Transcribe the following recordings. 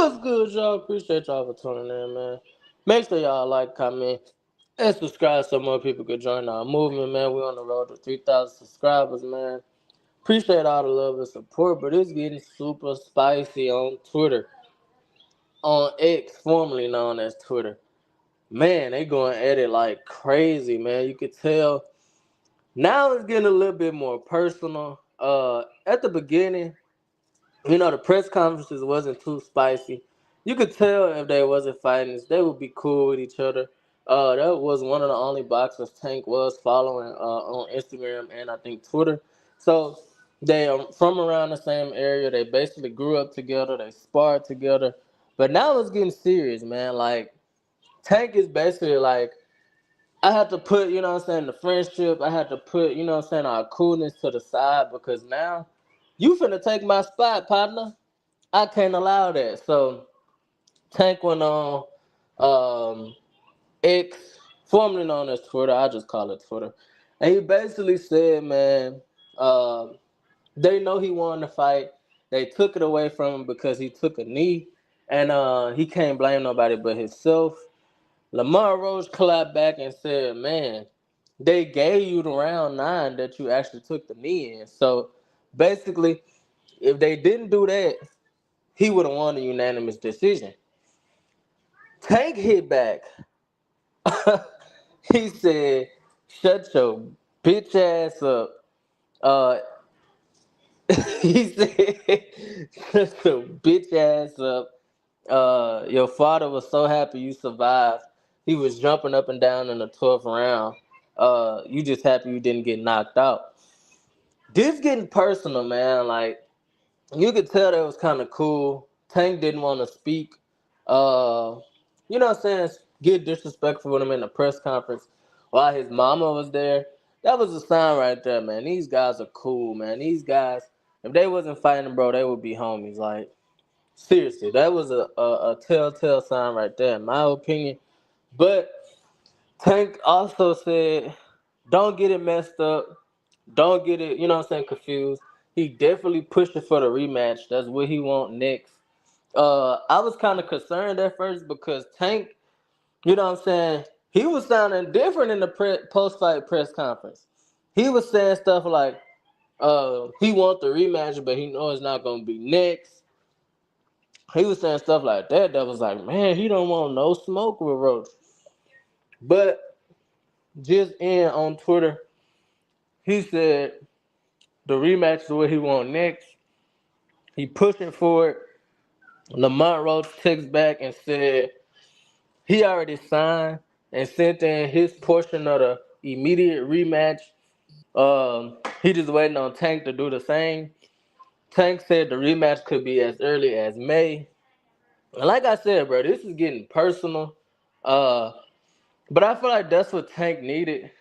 What's good, y'all? Appreciate y'all for tuning in, man. Make sure y'all like, comment, and subscribe so more people could join our movement, man. We're on the road to 3,000 subscribers, man. Appreciate all the love and support, but it's getting super spicy on Twitter, on X, formerly known as Twitter. Man, they going at it like crazy, man. You could tell now it's getting a little bit more personal. At the beginning, the press conferences wasn't too spicy. You could tell if they wasn't fighting, they would be cool with each other. That was one of the only boxers Tank was following on Instagram and I think Twitter. So they are from around the same area. They basically grew up together. They sparred together. But now it's getting serious, man. Like Tank is basically like I had to put, the friendship. I had to put, our coolness to the side because now you finna take my spot, partner. I can't allow that. So Tank went on X, formerly known as Twitter. I just call it Twitter. And he basically said, man, they know he won the fight. They took it away from him because he took a knee. And he can't blame nobody but himself. Lamont Roach clapped back and said, man, they gave you the round 9 that you actually took the knee in. So basically, if they didn't do that, he would have won a unanimous decision. Tank hit back. He said, "Shut your bitch ass up." Uh, he said, "Shut your bitch ass up." Your father was so happy you survived. He was jumping up and down in the 12th round. You just happy you didn't get knocked out. This getting personal, man. Like you could tell that was kind of cool. Tank didn't want to speak. Uh, what I'm saying? Get disrespectful with him in the press conference while his mama was there. That was a sign right there, man. These guys are cool, man. These guys, if they wasn't fighting, bro, they would be homies. Like, seriously, that was a telltale sign right there, in my opinion. But Tank also said, don't get it messed up. Don't get it, confused. He definitely pushing for the rematch. That's what he want next. I was kind of concerned at first because Tank, he was sounding different in the post-fight press conference. He was saying stuff like, he want the rematch, but he know it's not going to be next. He was saying stuff like that was like, man, he don't want no smoke with Roach. But just in on Twitter, he said the rematch is what he want next. He pushing for it. Lamont Roach texts back and said he already signed and sent in his portion of the immediate rematch. He just waiting on Tank to do the same. Tank said the rematch could be as early as May. And like I said, bro, this is getting personal. Uh, but I feel like that's what Tank needed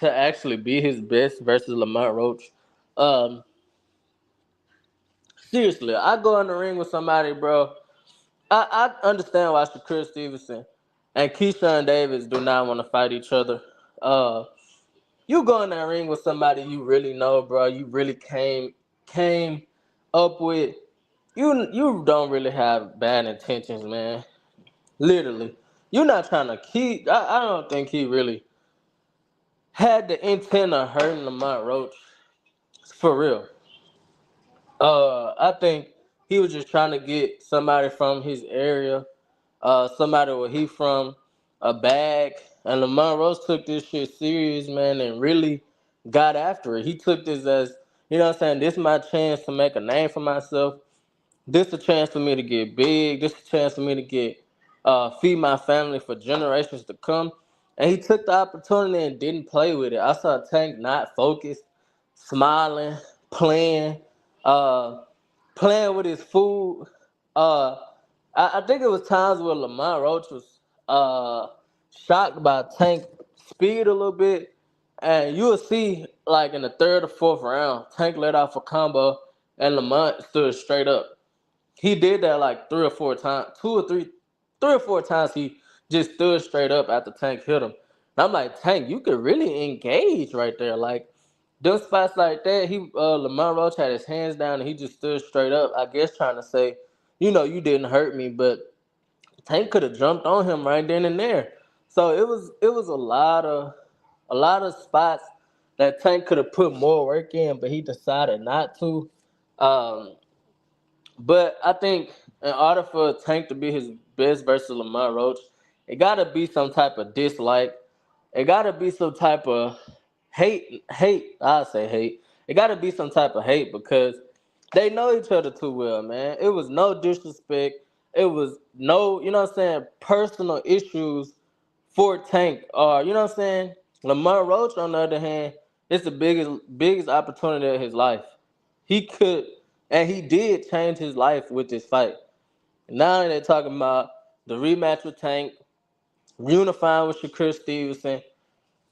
to actually be his best versus Lamont Roach. Um, Seriously, I go in the ring with somebody, bro. I understand why Shakur Stevenson and Keyshawn Davis do not want to fight each other. Uh, you go in that ring with somebody you really know, bro. You really came up with. You don't really have bad intentions, man. Literally, you're not trying to keep. I don't think he really had the intent of hurting Lamont Roach for real. I think he was just trying to get somebody from his area, somebody where he from, a bag. And Lamont Roach took this shit serious, man, and really got after it. He took this as, this is my chance to make a name for myself. This is a chance for me to get big. This is a chance for me to get feed my family for generations to come. And he took the opportunity and didn't play with it. I saw Tank not focused, smiling, playing, uh, playing with his food. Uh, I think it was times where Lamont Roach was shocked by Tank speed a little bit. And you will see, like in the third or fourth round, Tank let off a combo and Lamont stood straight up. He did that like 3 or 4 times, 3 or 4 times. He just stood straight up after Tank hit him. And I'm like, Tank, you could really engage right there. Like those spots like that, Lamont Roach had his hands down and he just stood straight up. I guess trying to say, you didn't hurt me, but Tank could have jumped on him right then and there. So it was a lot of spots that Tank could have put more work in, but he decided not to. Um, but I think in order for Tank to be his best versus Lamont Roach, it gotta be some type of dislike. It gotta be some type of hate. I say hate. It gotta be some type of hate because they know each other too well, man. It was no disrespect. It was no, personal issues for Tank. Or you know what I'm saying? Lamont Roach, on the other hand, it's the biggest opportunity of his life. He could and he did change his life with this fight. Now they're talking about the rematch with Tank, unifying with Shakur Stevenson.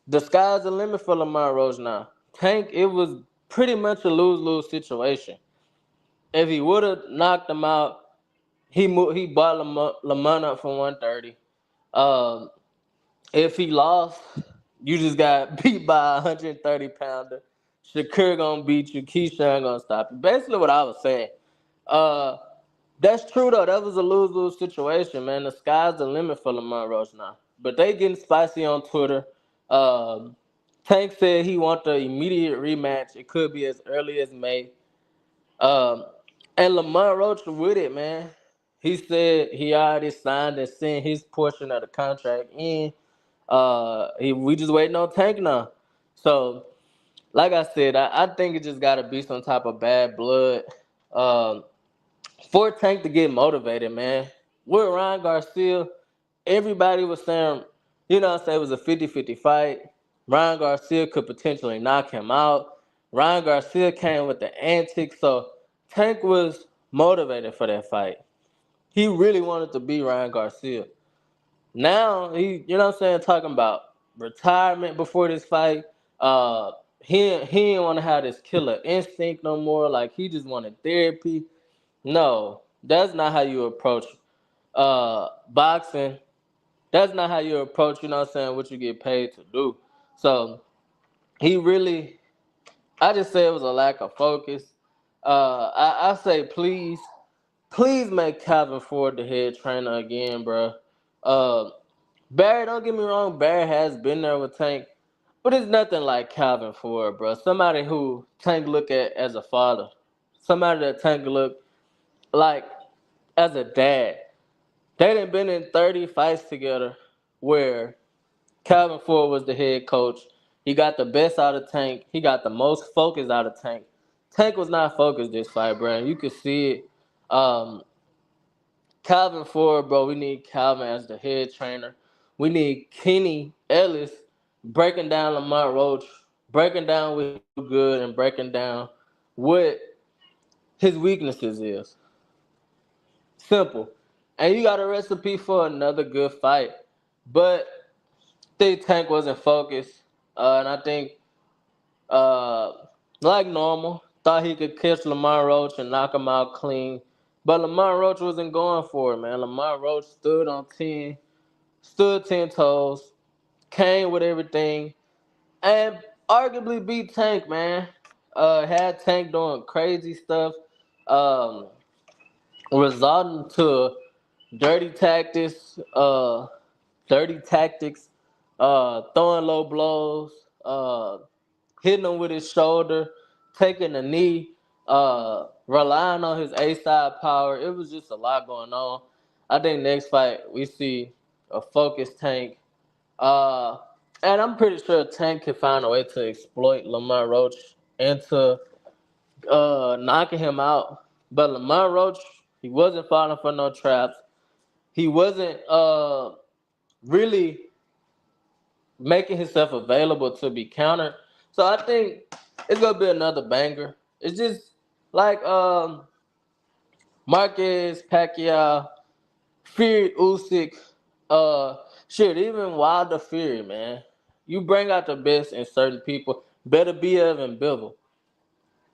The sky's the limit for Lamont Roach now. Tank, it was pretty much a lose-lose situation. If he would have knocked him out, he bought Lamont up for 130. Um, if he lost, you just got beat by a 130 pounder. Shakur gonna beat you. Keyshawn gonna stop you. Basically, what I was saying. Uh, that's true though. That was a lose-lose situation, man. The sky's the limit for Lamont Roach now. But they getting spicy on Twitter. Um, Tank said he want the immediate rematch. It could be as early as May. Um, and Lamont Roach with it, man. He said he already signed and sent his portion of the contract in. We just waiting on Tank now. So, like I said, I think it just got to be some type of bad blood. Um, for Tank to get motivated, man. With Ryan Garcia, everybody was saying, it was a 50-50 fight. Ryan Garcia could potentially knock him out. Ryan Garcia came with the antics, so Tank was motivated for that fight. He really wanted to beat Ryan Garcia. Now talking about retirement before this fight. Uh, he didn't want to have this killer instinct no more. Like he just wanted therapy. No, that's not how you approach boxing. That's not how you approach, what you get paid to do. So he really, I just say it was a lack of focus. I say please make Calvin Ford the head trainer again, bro. Uh, Barry, don't get me wrong, Barry has been there with Tank, but it's nothing like Calvin Ford, bro. Somebody who Tank look at as a father, somebody that Tank look like as a dad. They done been in 30 fights together where Calvin Ford was the head coach. He got the best out of Tank. He got the most focus out of Tank. Tank was not focused this fight, bro. And you could see it. Um, Calvin Ford, bro, we need Calvin as the head trainer. We need Kenny Ellis breaking down Lamont Roach, breaking down what he do good and breaking down what his weaknesses is. Simple. And you got a recipe for another good fight. But I think Tank wasn't focused. And I think, uh, like normal, thought he could catch Lamont Roach and knock him out clean. But Lamont Roach wasn't going for it, man. Lamont Roach stood 10 toes, came with everything, and arguably beat Tank, man. Had Tank doing crazy stuff. Um, Resulting to dirty tactics, throwing low blows, hitting him with his shoulder, taking a knee, relying on his A side power. It was just a lot going on. I think next fight we see a focused Tank. Uh, and I'm pretty sure Tank can find a way to exploit Lamont Roach into knocking him out. But Lamont Roach, he wasn't falling for no traps. He wasn't really making himself available to be countered. So I think it's gonna be another banger. It's just like Marquez, Pacquiao, Fury, Usyk, uh, shit, even Wilder Fury, man. You bring out the best in certain people. Better be Evan Bivol.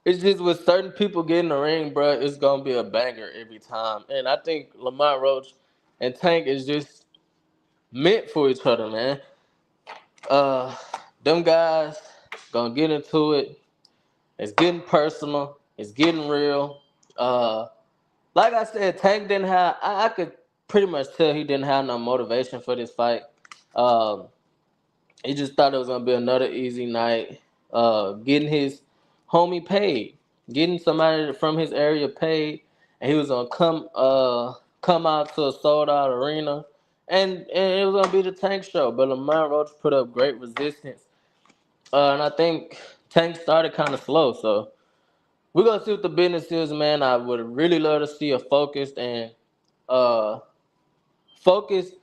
It's just with certain people getting the ring, bro, it's gonna be a banger every time. And I think Lamont Roach and Tank is just meant for each other, man. Uh, them guys gonna get into it. It's getting personal. It's getting real. Uh, like I said, Tank didn't have. I could pretty much tell he didn't have no motivation for this fight. Um, he just thought it was gonna be another easy night. Getting his homie paid, getting somebody from his area paid, and he was gonna come out to a sold out arena, and it was gonna be the Tank show. But Lamont Roach put up great resistance, and I think Tank started kind of slow. So we're gonna see what the business is, man. I would really love to see a uh focused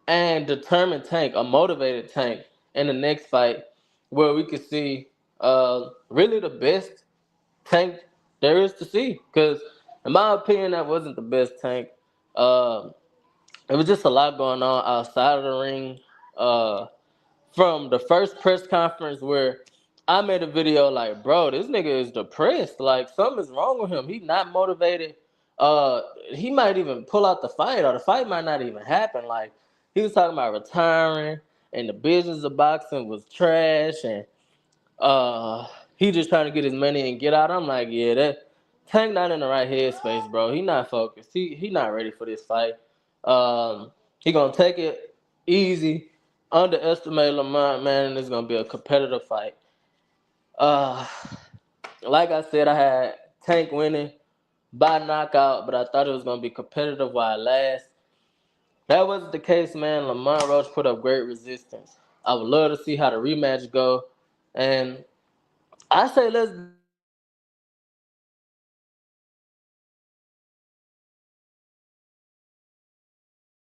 and determined Tank, a motivated Tank in the next fight, where we could see really the best Tank there is to see. Because in my opinion, that wasn't the best Tank. Uh, it was just a lot going on outside of the ring. Uh, from the first press conference where I made a video like, bro, this nigga is depressed. Like something's wrong with him. He not motivated. He might even pull out the fight, or the fight might not even happen. Like he was talking about retiring, and the business of boxing was trash, and uh, he just trying to get his money and get out. I'm like, yeah, that Tank not in the right headspace, bro. He not focused. He not ready for this fight. He gonna take it easy, underestimate Lamont, man, and it's gonna be a competitive fight. Uh, like I said, I had Tank winning by knockout, but I thought it was gonna be competitive while it lasts. That wasn't the case, man. Lamont Roach put up great resistance. I would love to see how the rematch go, and I say let's